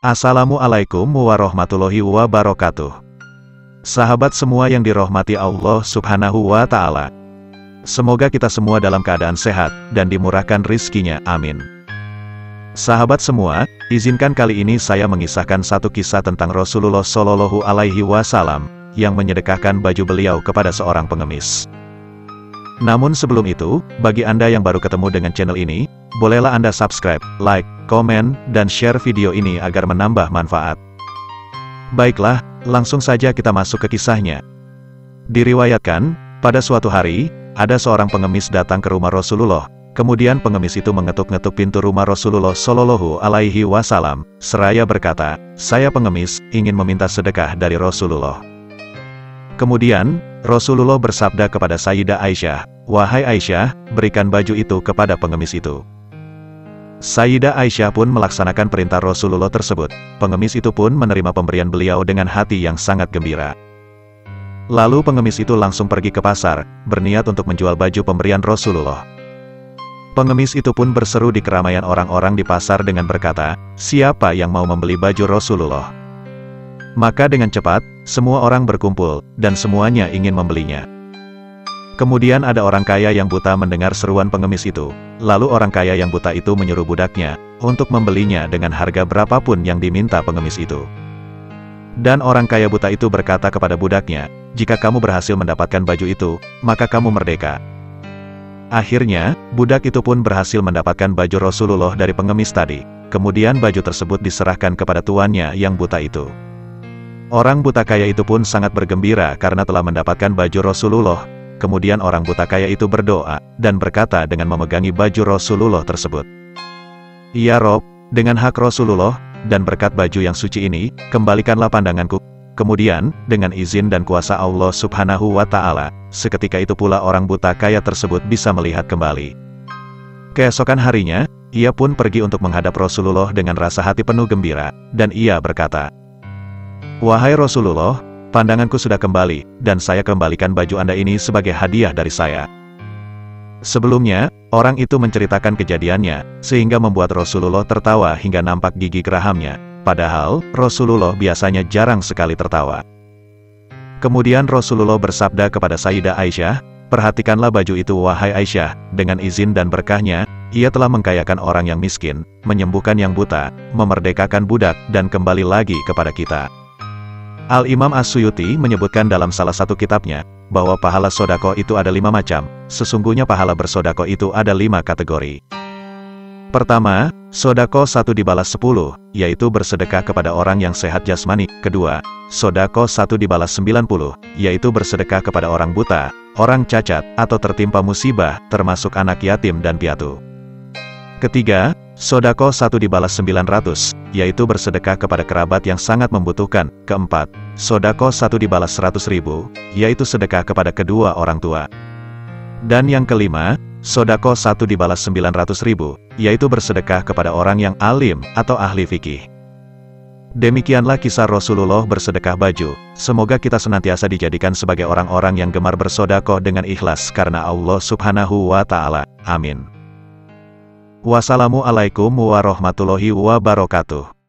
Assalamualaikum warahmatullahi wabarakatuh. Sahabat semua yang dirahmati Allah Subhanahu wa Ta'ala. Semoga kita semua dalam keadaan sehat dan dimurahkan rizkinya, amin. Sahabat semua, izinkan kali ini saya mengisahkan satu kisah tentang Rasulullah Shallallahu Alaihi Wasallam yang menyedekahkan baju beliau kepada seorang pengemis. Namun sebelum itu, bagi Anda yang baru ketemu dengan channel ini, bolehlah Anda subscribe, like, komen, dan share video ini agar menambah manfaat. Baiklah, langsung saja kita masuk ke kisahnya. Diriwayatkan, pada suatu hari, ada seorang pengemis datang ke rumah Rasulullah. Kemudian pengemis itu mengetuk-ngetuk pintu rumah Rasulullah Shallallahu Alaihi Wasallam, seraya berkata, "Saya pengemis, ingin meminta sedekah dari Rasulullah." Kemudian, Rasulullah bersabda kepada Sayyidah Aisyah, "Wahai Aisyah, berikan baju itu kepada pengemis itu." Sayyidah Aisyah pun melaksanakan perintah Rasulullah tersebut. Pengemis itu pun menerima pemberian beliau dengan hati yang sangat gembira. Lalu pengemis itu langsung pergi ke pasar, berniat untuk menjual baju pemberian Rasulullah. Pengemis itu pun berseru di keramaian orang-orang di pasar dengan berkata, "Siapa yang mau membeli baju Rasulullah?" Maka dengan cepat, semua orang berkumpul, dan semuanya ingin membelinya. Kemudian ada orang kaya yang buta mendengar seruan pengemis itu. Lalu orang kaya yang buta itu menyuruh budaknya untuk membelinya dengan harga berapapun yang diminta pengemis itu. Dan orang kaya buta itu berkata kepada budaknya, "Jika kamu berhasil mendapatkan baju itu, maka kamu merdeka." Akhirnya, budak itu pun berhasil mendapatkan baju Rasulullah dari pengemis tadi. Kemudian baju tersebut diserahkan kepada tuannya yang buta itu. Orang buta kaya itu pun sangat bergembira karena telah mendapatkan baju Rasulullah. Kemudian orang buta kaya itu berdoa, dan berkata dengan memegangi baju Rasulullah tersebut, "Ya Rob, dengan hak Rasulullah, dan berkat baju yang suci ini, kembalikanlah pandanganku." Kemudian, dengan izin dan kuasa Allah Subhanahu wa Ta'ala, seketika itu pula orang buta kaya tersebut bisa melihat kembali. Keesokan harinya, ia pun pergi untuk menghadap Rasulullah dengan rasa hati penuh gembira, dan ia berkata, "Wahai Rasulullah, pandanganku sudah kembali, dan saya kembalikan baju Anda ini sebagai hadiah dari saya." Sebelumnya, orang itu menceritakan kejadiannya, sehingga membuat Rasulullah tertawa hingga nampak gigi gerahamnya. Padahal, Rasulullah biasanya jarang sekali tertawa. Kemudian Rasulullah bersabda kepada Sayyidah Aisyah, "Perhatikanlah baju itu wahai Aisyah, dengan izin dan berkahnya, ia telah mengkayakan orang yang miskin, menyembuhkan yang buta, memerdekakan budak, dan kembali lagi kepada kita." Al-Imam As-Suyuti menyebutkan dalam salah satu kitabnya, bahwa pahala sodako itu ada 5 macam, sesungguhnya pahala bersodako itu ada 5 kategori. Pertama, sodako 1 dibalas 10, yaitu bersedekah kepada orang yang sehat jasmani. Kedua, sodako 1 dibalas 90, yaitu bersedekah kepada orang buta, orang cacat, atau tertimpa musibah, termasuk anak yatim dan piatu. Ketiga, sodako 1 dibalas 900, yaitu bersedekah kepada kerabat yang sangat membutuhkan. Keempat, sodako 1 dibalas 100.000, yaitu sedekah kepada kedua orang tua. Dan yang kelima, sodako 1 dibalas 900.000, yaitu bersedekah kepada orang yang alim atau ahli fikih. Demikianlah kisah Rasulullah bersedekah baju. Semoga kita senantiasa dijadikan sebagai orang-orang yang gemar bersedekah dengan ikhlas karena Allah Subhanahu wa Ta'ala. Amin. Wassalamualaikum warahmatullahi wabarakatuh.